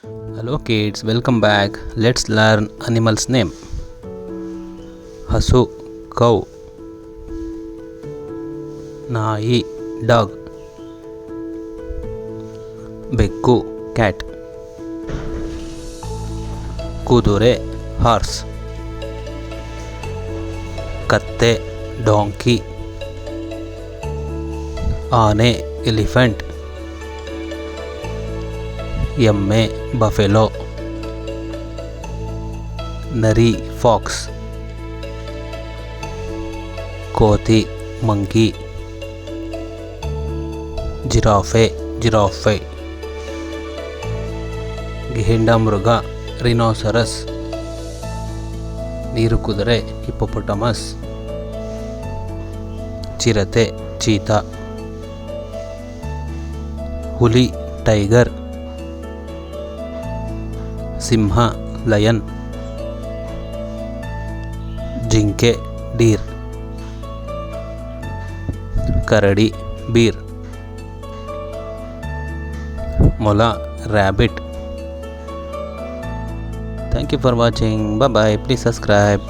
Hello kids, welcome back. Let's learn animals name. ಹಸು cow, ನಾಯಿ dog, ಬೆಕ್ಕು cat, ಕುದುರೆ horse, ಕತ್ತೆ donkey, ಆನೆ elephant, ಎಮ್ಮೆ ಬಫೆಲೋ, ನರಿ ಫಾಕ್ಸ್, ಕೋತಿ ಮಂಕಿ, ಜಿರಾಫೆ, ಗೆಂಡಮೃಗ ರಿನೋಸರಸ್, ನೀರು ಕುದುರೆ ಹಿಪ್ಪೋಪೊಟಮಸ್, ಚಿರತೆ ಚೀತಾ, ಹುಲಿ ಟೈಗರ್, ಸಿಂಹ ಲಯನ್, ಜಿಂಕೆ ಡೀರ್, ಕರಡಿ ಬೀರ್, ಮೊಲ rabbit. Thank you for watching. Bye bye. Please subscribe.